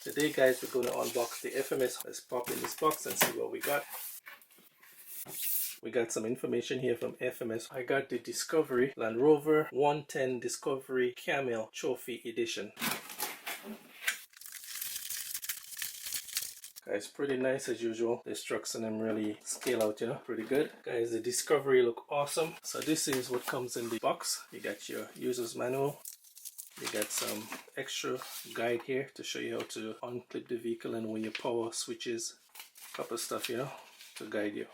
Today guys, we're going to unbox the FMS. Let's pop in this box and see what we got. We got some information here from FMS. I got the Discovery Land Rover 110 Discovery Camel Trophy Edition. Guys, pretty nice as usual. The trucks and them really scale out, you know, pretty good. Guys, the Discovery look awesome. So this is what comes in the box. You got your user's manual. You got some extra guide here to show you how to unclip the vehicle and when your power switches. A couple of stuff, you know, to guide you.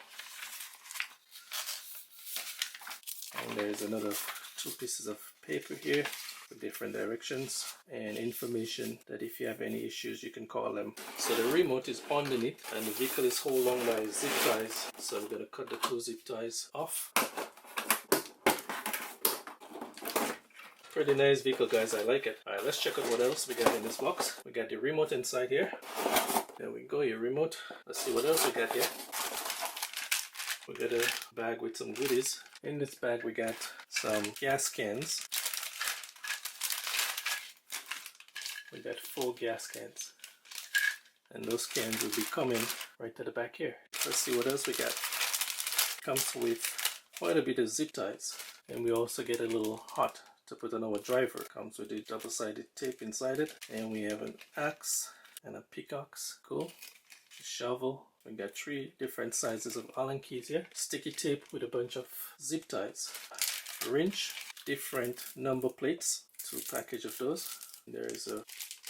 And there's another 2 pieces of paper here with different directions and information that if you have any issues you can call them. So the remote is underneath and the vehicle is held on by zip ties. So I'm going to cut the 2 zip ties off. Pretty nice vehicle guys, I like it. Alright, let's check out what else we got in this box. We got the remote inside here. There we go, your remote. Let's see what else we got here. We got a bag with some goodies. In this bag we got some gas cans. We got 4 gas cans. And those cans will be coming right to the back here. Let's see what else we got. Comes with quite a bit of zip ties. And we also get a little hot to put on our driver. Comes with a double-sided tape inside it. And we have an axe and a pickaxe. Cool. A shovel. We got 3 different sizes of Allen keys here. Sticky tape with a bunch of zip ties. A wrench. Different number plates. 2 packages of those. There is a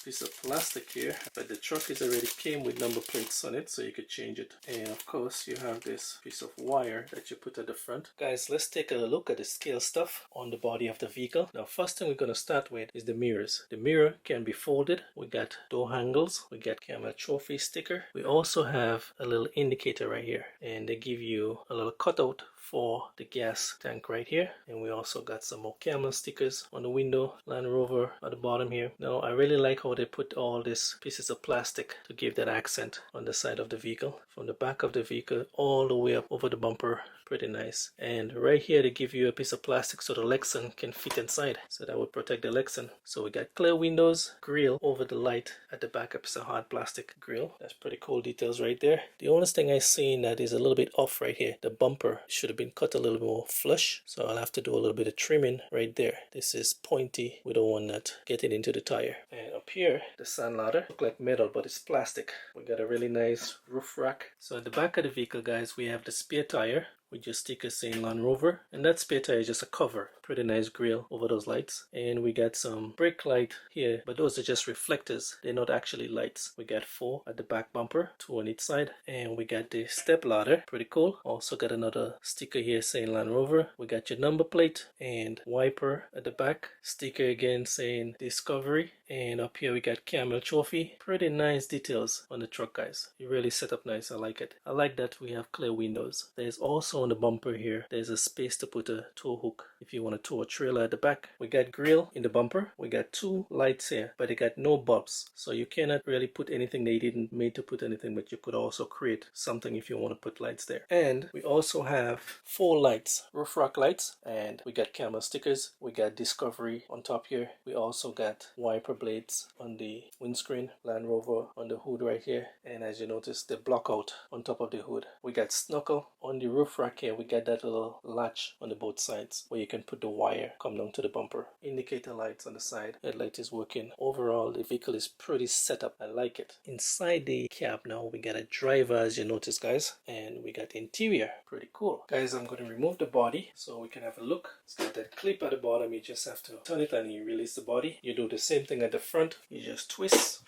piece of plastic here, but the truck is already came with number plates on it, so you could change it. And of course you have this piece of wire that you put at the front. Guys, let's take a look at the scale stuff on the body of the vehicle. Now first thing we're going to start with is the mirrors. The mirror can be folded. We got door handles. We got Camel Trophy sticker. We also have a little indicator right here, and they give you a little cutout for the gas tank right here. And we also got some more Camel stickers on the window, Land Rover at the bottom here. Now I really like how they put all these pieces of plastic to give that accent on the side of the vehicle, from the back of the vehicle all the way up over the bumper. Pretty nice. And right here they give you a piece of plastic so the Lexan can fit inside, so that would protect the Lexan. So we got clear windows, grill over the light at the back, a piece of hard plastic grill. That's pretty cool details right there. The only thing I seen that is a little bit off right here, the bumper should have been cut a little more flush, so I'll have to do a little bit of trimming right there. This is pointy, we don't want that getting into the tire. And up here the sand ladder look like metal, but it's plastic. We got a really nice roof rack. So at the back of the vehicle guys, we have the spare tire with your sticker saying Land Rover, and that spare tire is just a cover. Pretty nice grill over those lights. And we got some brake light here, but those are just reflectors, they're not actually lights. We got 4 at the back bumper, 2 on each side. And we got the step ladder, pretty cool. Also got another sticker here saying Land Rover. We got your number plate and wiper at the back, sticker again saying Discovery. And up here we got Camel Trophy. Pretty nice details on the truck guys. It really set up nice, I like it. I like that we have clear windows. There's also on the bumper here, there's a space to put a tow hook if you want to tow a trailer at the back. We got grill in the bumper. We got 2 lights here, but they got no bulbs, so you cannot really put anything. They didn't made to put anything, but you could also create something if you want to put lights there. And we also have 4 lights, roof rack lights, and we got Camel stickers. We got Discovery on top here. We also got wiper blades on the windscreen, Land Rover on the hood right here. And as you notice, the block out on top of the hood. We got snorkel on the roof rack here. We got that little latch on the both sides where you can put the wire come down to the bumper. Indicator lights on the side. Headlight is working. Overall the vehicle is pretty set up. I like it. Inside the cab now we got a driver, as you notice guys, and we got interior. Pretty cool guys. I'm going to remove the body so we can have a look. It's got that clip at the bottom. You just have to turn it and you release the body. You do the same thing at the front. You just twist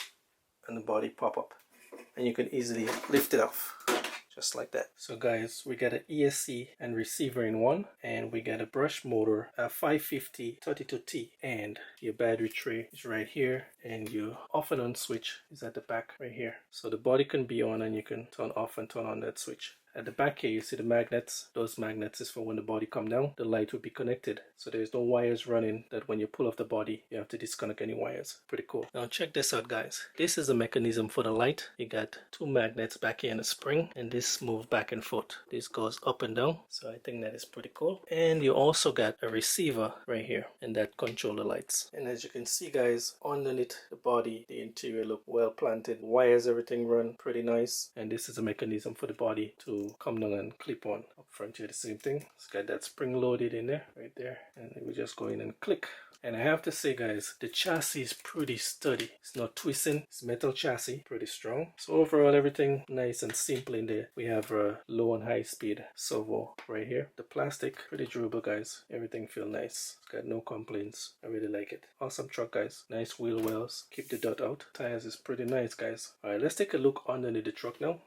and the body pop up, and you can easily lift it off just like that. So guys, we got an ESC and receiver in one, and we got a brush motor, a 550 32T, and your battery tray is right here, and your off and on switch is at the back right here. So the body can be on and you can turn off and turn on that switch At the back here you see the magnets. Those magnets is for when the body come down, the light will be connected. So there's no wires running that when you pull off the body you have to disconnect any wires. Pretty cool. Now check this out guys. This is the mechanism for the light. You got two magnets back here in a spring, and this moves back and forth. This goes up and down. So I think that is pretty cool. And you also got a receiver right here, and that control the lights. And as you can see guys, underneath the body, the interior look well planted. Wires, everything run pretty nice. And this is a mechanism for the body to come down and clip on. Up front here the same thing. It's got that spring loaded in there, right there. And we just go in and click. And I have to say guys, the chassis is pretty sturdy. It's not twisting. It's metal chassis, pretty strong. So overall everything nice and simple in there. We have a low and high speed servo right here. The plastic, pretty durable guys. Everything feel nice. It's got no complaints. I really like it. Awesome truck guys. Nice wheel wells. Keep the dirt out. Tires is pretty nice guys. Alright, let's take a look underneath the truck now.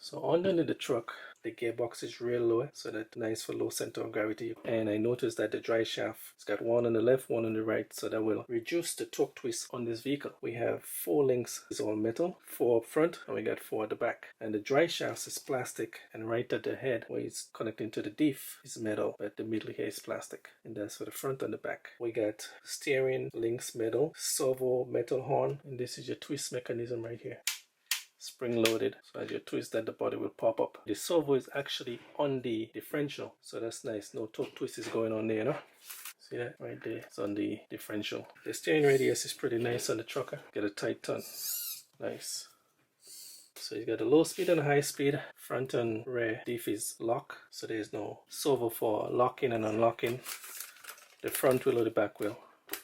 So underneath the truck, the gearbox is real low, so that's nice for low center of gravity. And I noticed that the drive shaft, it's got one on the left, one on the right, so that will reduce the torque twist on this vehicle. We have 4 links, it's all metal, 4 up front, and we got 4 at the back. And the drive shaft is plastic, and right at the head, where it's connecting to the diff, is metal, but the middle here is plastic. And that's for the front and the back. We got steering links metal, servo metal horn, and this is your twist mechanism right here. Spring loaded, so as you twist that the body will pop up. The servo is actually on the differential, so that's nice. No torque twist is going on there, you know. See that right there? It's on the differential. The steering radius is pretty nice on the trucker. Get a tight turn. Nice. So you got a low speed and a high speed. Front and rear diff is lock, so there's no servo for locking and unlocking the front wheel or the back wheel.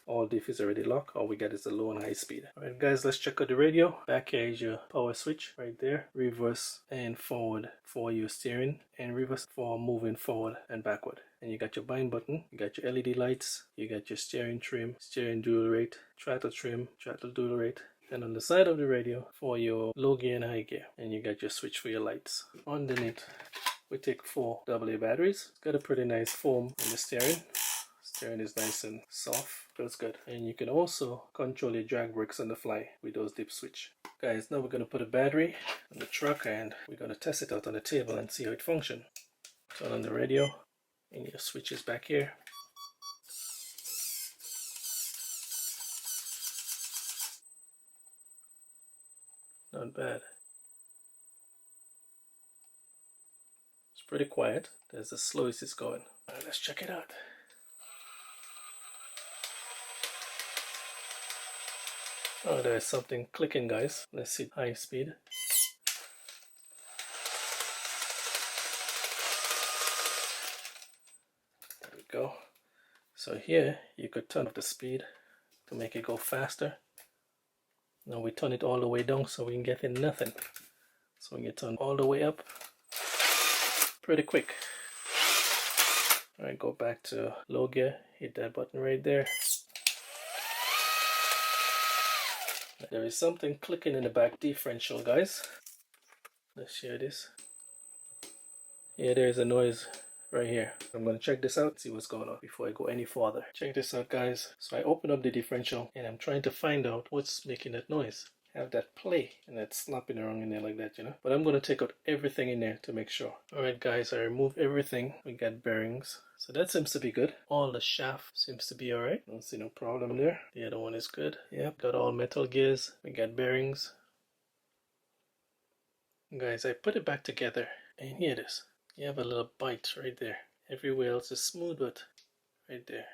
All diff is already locked. All we got is the low and high speed. Alright guys, let's check out the radio. Back here is your power switch right there. Reverse and forward for your steering, and reverse for moving forward and backward. And you got your bind button, you got your LED lights, you got your steering trim, steering dual rate, throttle trim, throttle dual rate. And on the side of the radio for your low gear and high gear. And you got your switch for your lights. Underneath we take 4 AA batteries. It's got a pretty nice foam in the steering. Steering is nice and soft, feels good. And you can also control your drag brakes on the fly with those dip switch. Guys, now we're going to put a battery on the truck and we're going to test it out on the table and see how it functions. Turn on the radio and your switch is back here. Not bad. It's pretty quiet. That's the slowest it's going. Alright, let's check it out. Oh, there's something clicking guys. Let's see high speed. There we go. So here you could turn up the speed to make it go faster. Now we turn it all the way down so we can get in nothing. So when you turn all the way up, pretty quick. Alright, go back to low gear, hit that button right there. There is something clicking in the back differential guys. Let's share this. Yeah, there's a noise right here. I'm going to check this out, see what's going on before I go any further. Check this out guys. So I open up the differential and I'm trying to find out what's making that noise. Have that play and that's slapping around in there like that, you know. But I'm going to take out everything in there to make sure. Alright guys, I removed everything. We got bearings. So that seems to be good. All the shaft seems to be alright. Don't see no problem there. The other one is good. Yep, got all metal gears. We got bearings. Guys, I put it back together and here it is. You have a little bite right there. Everywhere else is smooth, but right there.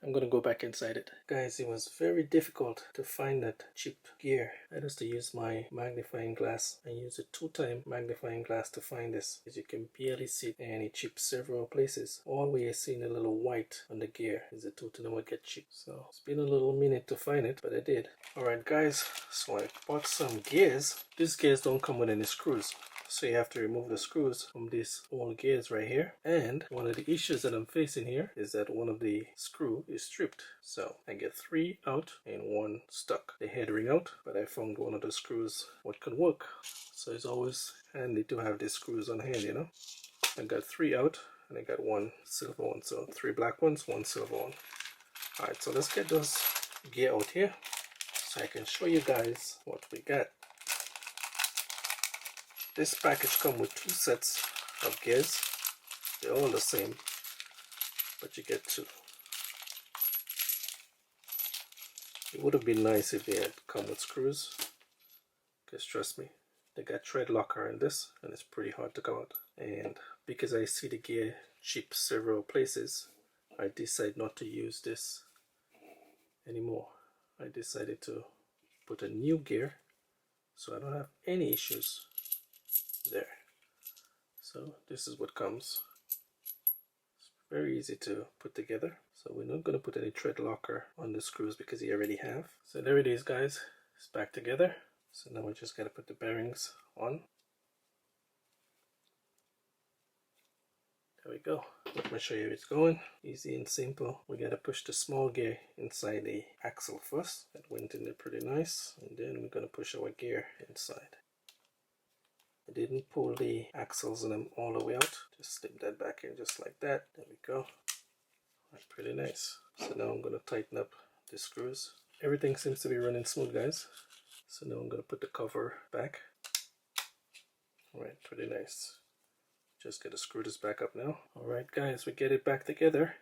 I'm gonna go back inside it. Guys, it was very difficult to find that chip gear. I just use my magnifying glass. I use a 2-time magnifying glass to find this. As you can barely see it, and it chipped several places. All we are seeing a little white on the gear is the 2-time would get chipped. So it's been a little minute to find it, but I did. Alright guys, so I bought some gears. These gears don't come with any screws. So you have to remove the screws from these old gears right here. And one of the issues that I'm facing here is that one of the screw is stripped. So I get 3 out and 1 stuck. The head ring out, but I found one of the screws what could work. So it's always handy to have these screws on hand, you know. I got 3 out and I got 1 silver one. So 3 black ones, 1 silver one. Alright, so let's get those gear out here so I can show you guys what we got. This package comes with 2 sets of gears. They're all the same, but you get 2. It would have been nice if they had come with screws, because trust me, they got thread locker in this and it's pretty hard to come out. And because I see the gear chip several places, I decided not to use this anymore. I decided to put a new gear so I don't have any issues there. So this is what comes. It's very easy to put together. So we're not going to put any thread locker on the screws because you already have. So there it is, guys. It's back together. So now we just got to put the bearings on. There we go. Let me show you how it's going. Easy and simple. We got to push the small gear inside the axle first. That went in there pretty nice. And then we're going to push our gear inside. I didn't pull the axles in them all the way out. Just slip that back in just like that. There we go. Right, pretty nice. So now I'm going to tighten up the screws. Everything seems to be running smooth, guys. So now I'm going to put the cover back. Alright, pretty nice. Just got to screw this back up now. Alright guys, we get it back together.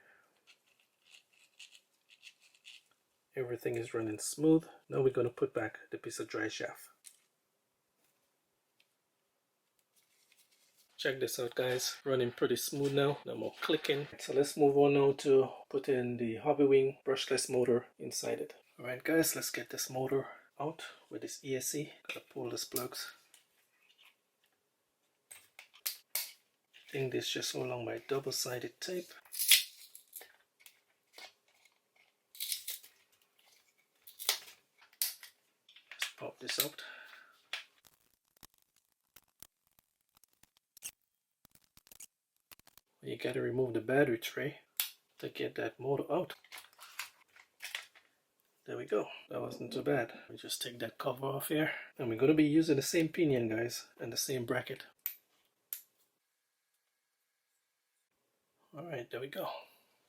Everything is running smooth. Now we're going to put back the piece of dry shaft. Check this out, guys. Running pretty smooth now. No more clicking. So let's move on now to put in the hobby wing brushless motor inside it. Alright guys, let's get this motor out with this ESC. Gotta pull these plugs. I think this just go along my double-sided tape. Let's pop this out. You gotta remove the battery tray to get that motor out. There we go. That wasn't too bad. We just take that cover off here. And we're gonna be using the same pinion, guys, and the same bracket. Alright, there we go.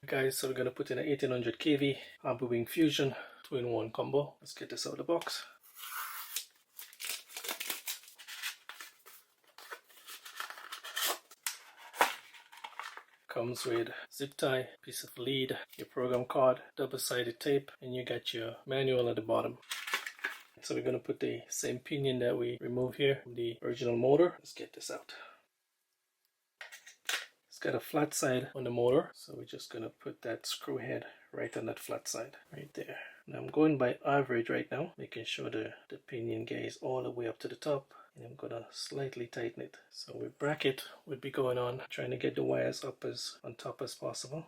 Guys, so we're going to put in an 1800 kV hobby wing fusion 2-in-1 combo. Let's get this out of the box. Comes with zip tie, piece of lead, your program card, double-sided tape, and you got your manual at the bottom. So we're going to put the same pinion that we removed here from the original motor. Let's get this out. It's got a flat side on the motor, so we're just going to put that screw head right on that flat side, right there. Now I'm going by average right now, making sure the pinion gear is all the way up to the top, and I'm going to slightly tighten it. So with bracket would be going on, trying to get the wires up as on top as possible.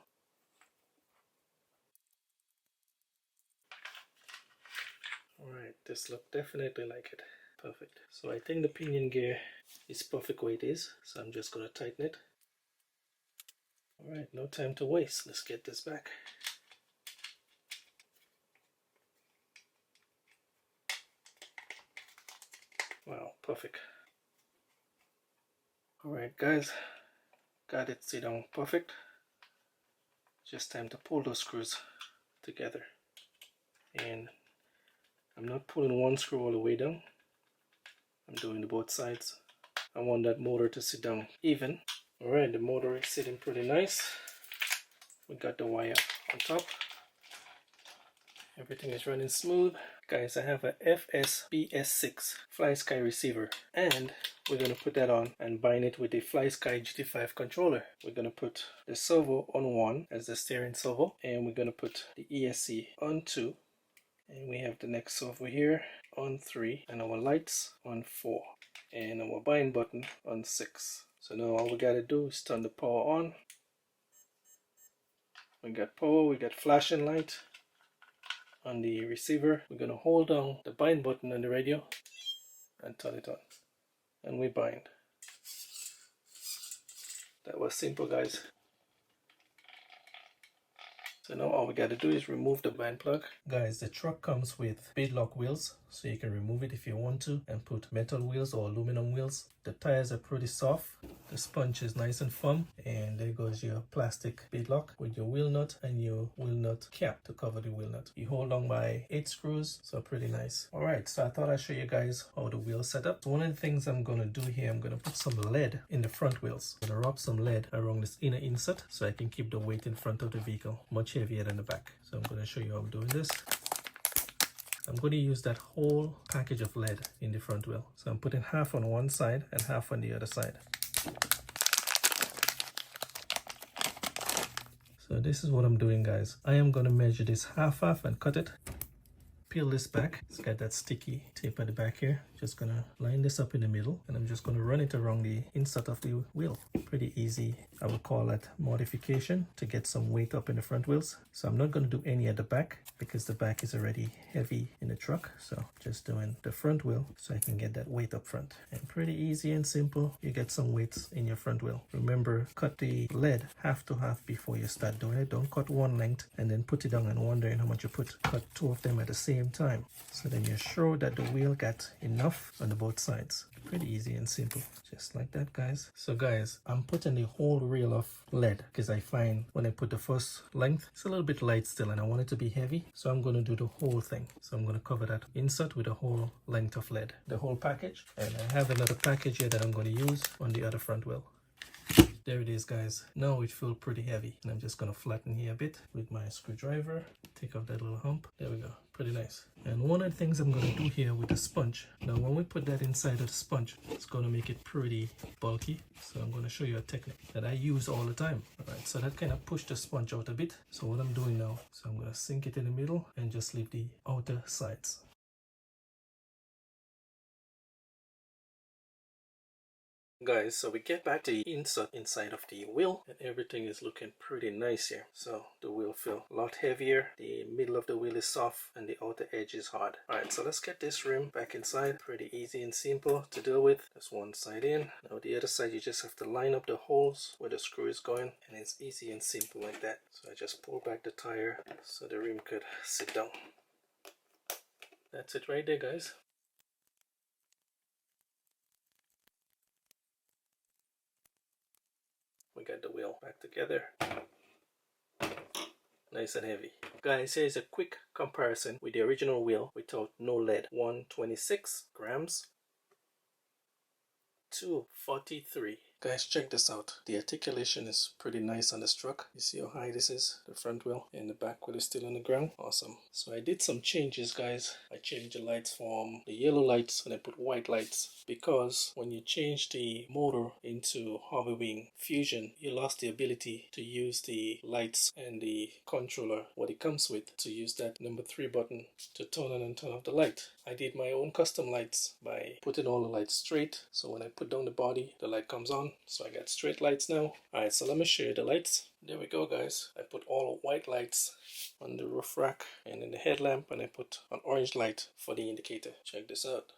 Alright, this looks definitely like it. Perfect. So I think the pinion gear is perfect where it is, so I'm just going to tighten it. Alright, no time to waste. Let's get this back. Wow, perfect. Alright guys, got it sit down perfect. Just time to pull those screws together. And I'm not pulling one screw all the way down. I'm doing the both sides. I want that motor to sit down even. Alright, the motor is sitting pretty nice. We got the wire on top. Everything is running smooth. Guys, I have a FMS Fly Sky receiver, and we're going to put that on and bind it with the Fly Sky GT5 controller. We're going to put the servo on 1 as the steering servo, and we're going to put the ESC on 2, and we have the next servo here on 3, and our lights on 4, and our bind button on 6. So now all we got to do is turn the power on. We got power, we got flashing light on the receiver. We're going to hold down the bind button on the radio and turn it on, and we bind. That was simple, guys. So now all we got to do is remove the bind plug. Guys, the truck comes with beadlock wheels, so you can remove it if you want to and put metal wheels or aluminum wheels. The tires are pretty soft, the sponge is nice and firm, and there goes your plastic beadlock with your wheel nut and your wheel nut cap to cover the wheel nut. You hold on by 8 screws, so pretty nice. Alright, so I thought I'd show you guys how the wheel set up. So one of the things I'm going to do here, I'm going to put some lead in the front wheels. I'm going to rub some lead around this inner insert so I can keep the weight in front of the vehicle much heavier than the back. So I'm going to show you how I'm doing this. I'm going to use that whole package of lead in the front wheel. So I'm putting half on one side and half on the other side. So this is what I'm doing, guys. I am going to measure this half and cut it. Peel this back. It's got that sticky tape at the back here. Just gonna line this up in the middle, and I'm just gonna run it around the insert of the wheel. Pretty easy. I would call that modification to get some weight up in the front wheels. So I'm not gonna do any at the back because the back is already heavy in the truck. So just doing the front wheel so I can get that weight up front. And pretty easy and simple. You get some weights in your front wheel. Remember, cut the lead half to half before you start doing it. Don't cut one length and then put it down and wondering how much you put. Cut two of them at the same time. So then you're sure that the wheel got enough on the both sides. Pretty easy and simple, just like that, guys. So guys, I'm putting the whole reel of lead because I find when I put the first length, it's a little bit light still and I want it to be heavy, so I'm going to do the whole thing. So I'm going to cover that insert with the whole length of lead, the whole package. And I have another package here that I'm going to use on the other front wheel. There it is, guys. Now it feels pretty heavy, and I'm just gonna flatten here a bit with my screwdriver. Take off that little hump. There we go. Pretty nice. And one of the things I'm gonna do here with the sponge, now when we put that inside of the sponge, it's gonna make it pretty bulky. So I'm gonna show you a technique that I use all the time. Alright, so that kind of pushed the sponge out a bit. So what I'm doing now, so I'm gonna sink it in the middle and just leave the outer sides. Guys, so we get back the insert inside of the wheel and everything is looking pretty nice here. So the wheel feels a lot heavier, the middle of the wheel is soft and the outer edge is hard. Alright, so let's get this rim back inside. Pretty easy and simple to deal with. Just one side in. Now the other side, you just have to line up the holes where the screw is going, and it's easy and simple like that. So I just pull back the tire so the rim could sit down. That's it right there, guys. We got the wheel back together. Nice and heavy. Guys, here's a quick comparison with the original wheel without no lead. 126 grams to 43. Guys, check this out. The articulation is pretty nice on this truck. You see how high this is? The front wheel and the back wheel is still on the ground. Awesome. So I did some changes, guys. I changed the lights from the yellow lights and I put white lights, because when you change the motor into Hoverwing Fusion, you lost the ability to use the lights and the controller, what it comes with, to use that number 3 button to turn on and turn off the light. I did my own custom lights by putting all the lights straight, so when I put down the body, the light comes on. So I got straight lights now. Alright, so let me show you the lights. There we go, guys. I put all white lights on the roof rack and in the headlamp, and I put an orange light for the indicator. Check this out.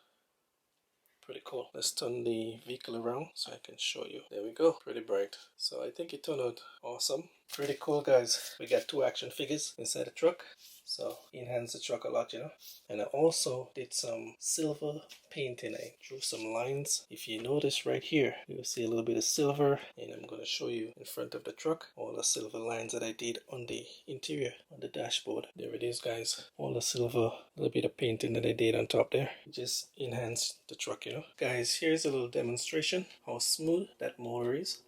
Pretty cool. Let's turn the vehicle around so I can show you. There we go. Pretty bright. So I think it turned out awesome. Pretty cool, guys. We got 2 action figures inside the truck, so enhance the truck a lot, you know. And I also did some silver painting. I drew some lines. If you notice right here, you'll see a little bit of silver, and I'm going to show you in front of the truck all the silver lines that I did on the interior, on the dashboard. There it is, guys. All the silver, a little bit of painting that I did on top there. Just enhance the truck, you know. Guys, here's a little demonstration how smooth that motor is.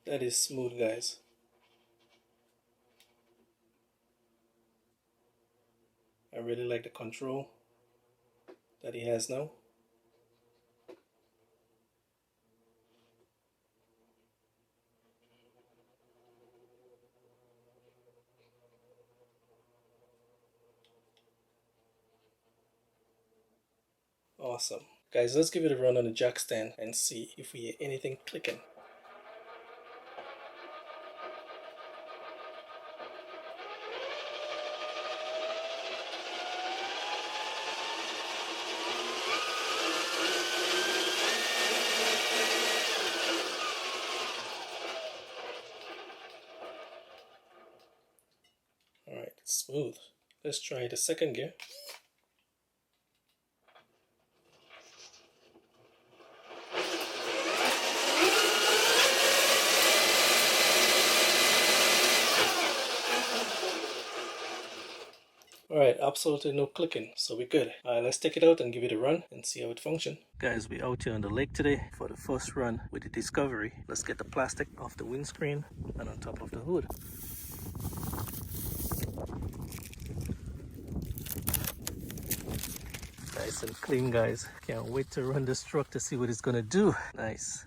That is smooth, guys. I really like the control that he has now. Awesome. Guys, let's give it a run on the jack stand and see if we hear anything clicking. Alright, smooth. Let's try the second gear. Alright, absolutely no clicking, so we're good. Let's take it out and give it a run and see how it functions. Guys, we're out here on the lake today for the first run with the Discovery. Let's get the plastic off the windscreen and on top of the hood. Nice and clean, guys. Can't wait to run this truck to see what it's gonna do. Nice.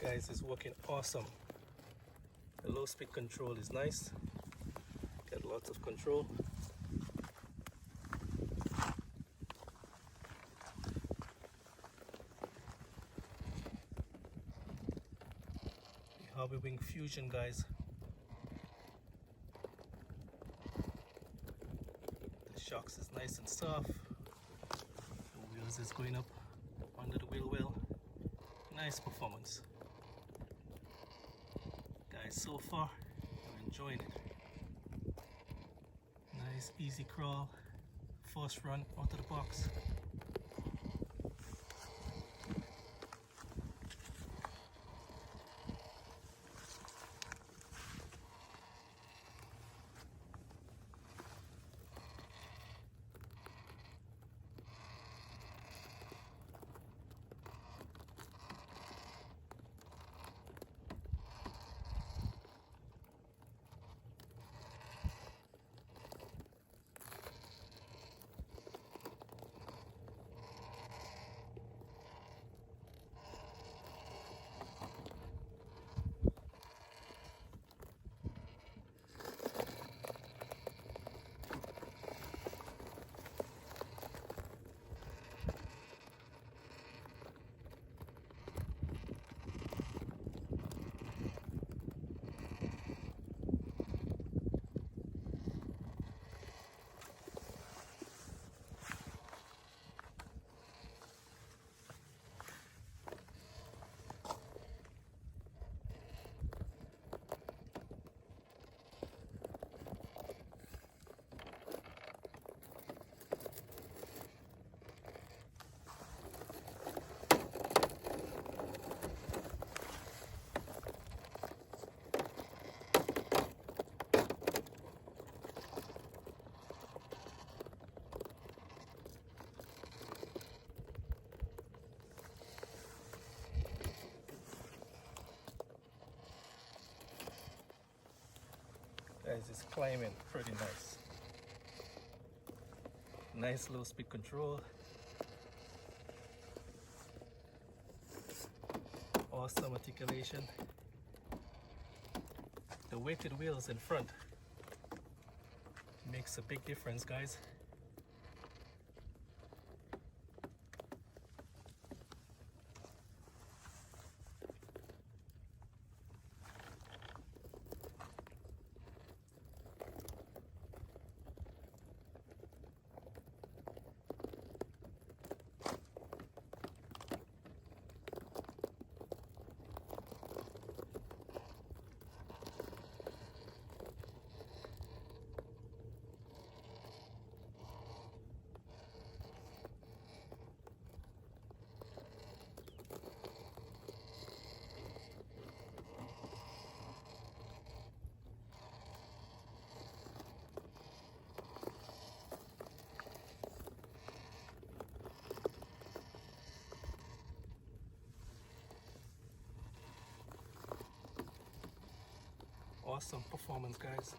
Guys, it's working awesome. The low speed control is nice. Got lots of control. The Hobby Wing Fusion, guys. The shocks is nice and soft. The wheels is going up under the wheel well. Nice performance. Guys, so far I'm enjoying it. Nice easy crawl, first run out of the box. Guys, it's climbing pretty nice. Nice low speed control. Awesome articulation. the weighted wheels in front makes a big difference, guys. Awesome performance, guys.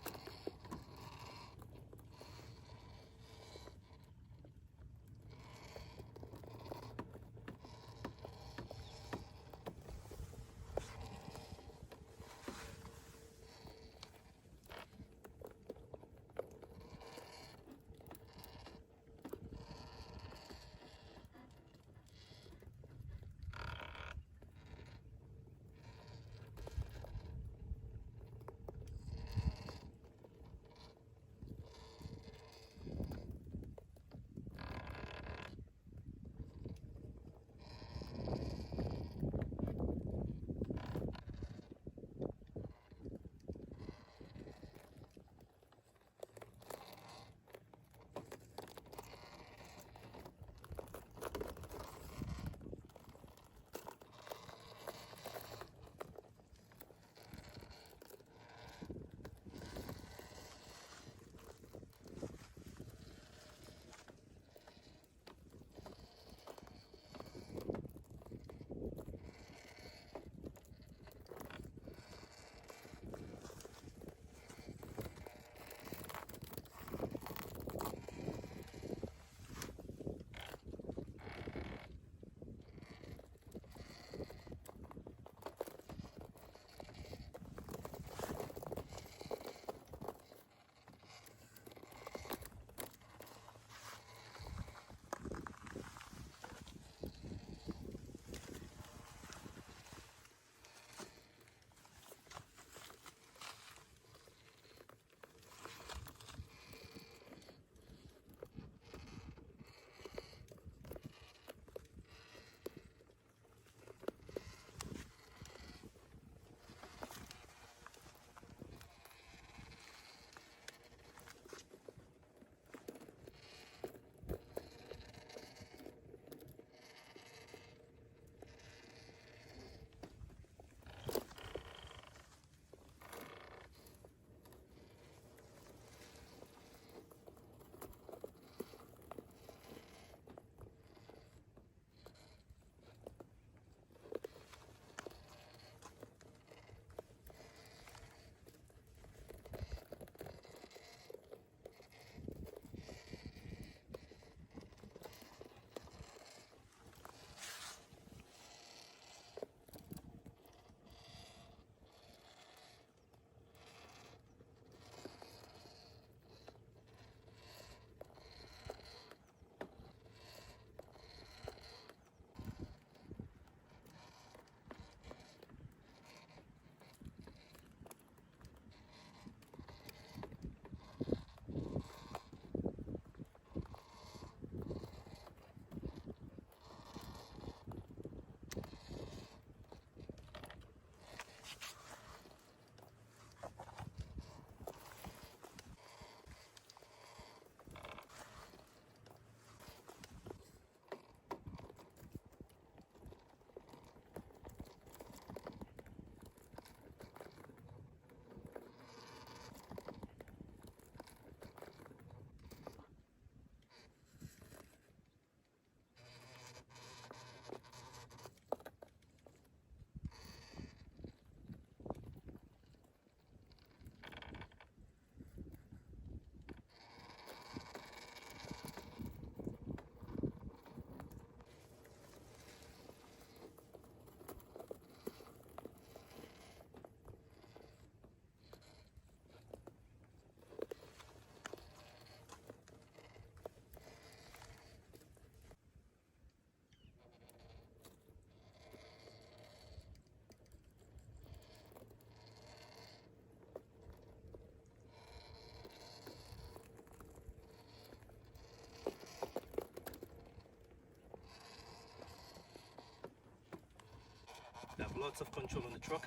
lots of control on the truck,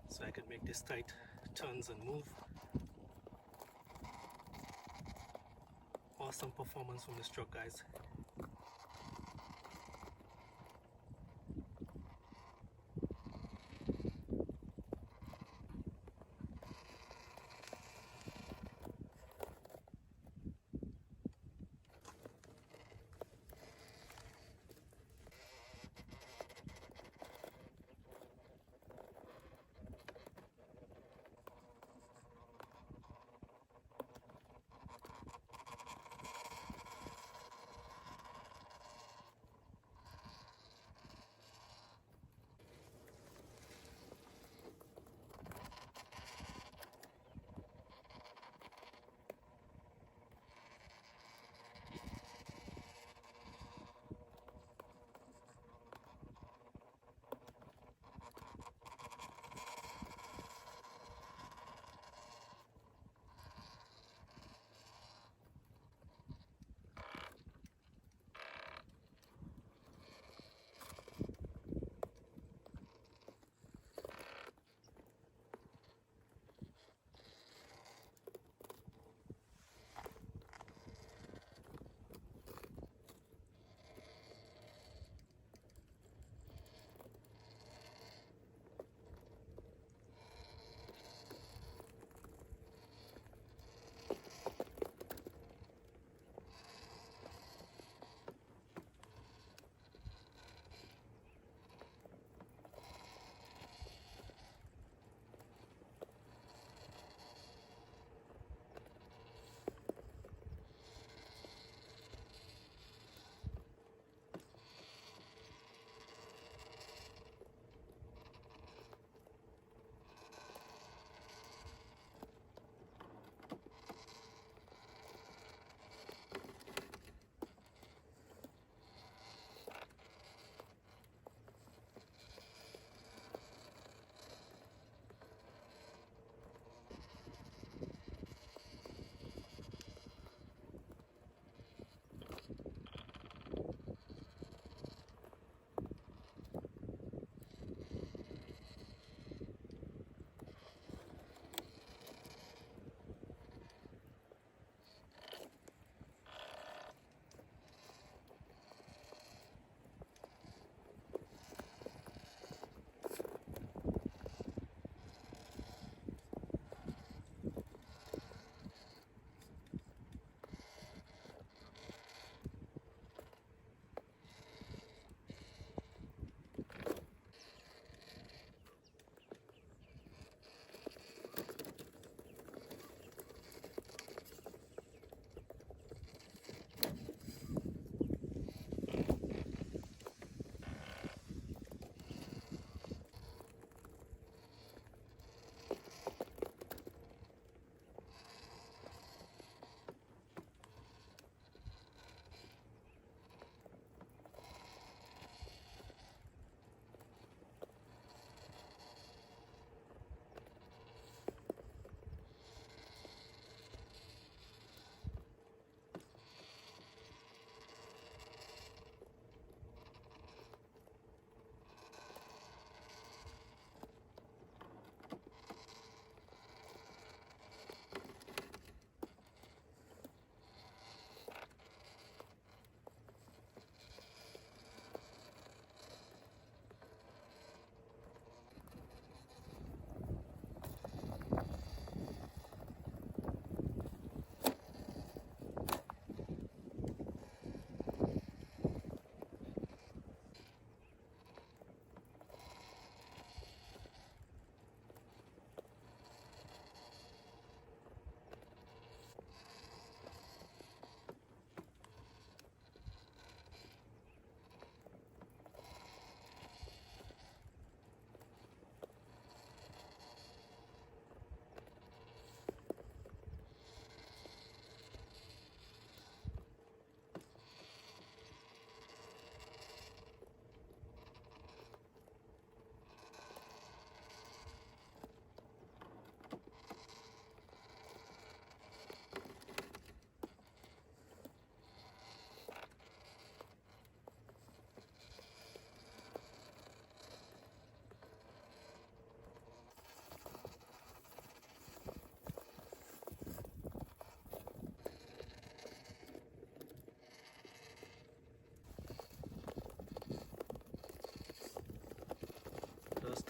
so I can make this tight turns and move. Awesome performance from this truck, guys.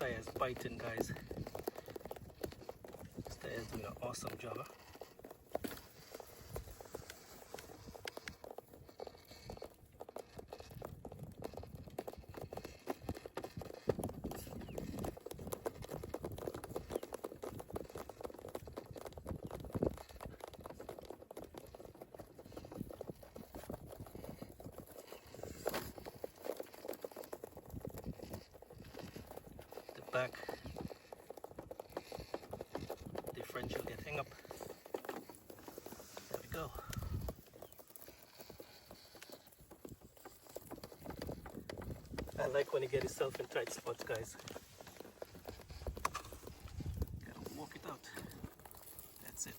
tire is biting, guys. This tire is doing an awesome job. Back differential getting up. There we go. I like when you get yourself in tight spots, guys. Gotta walk it out. That's it.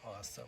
Awesome.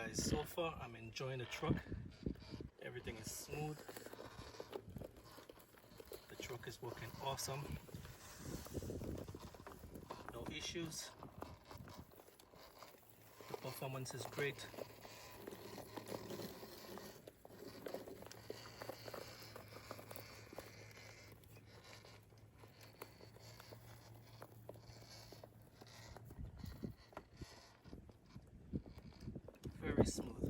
guys, so far I'm enjoying the truck. Everything is smooth. The truck is working awesome. No issues. The performance is great. Very smooth.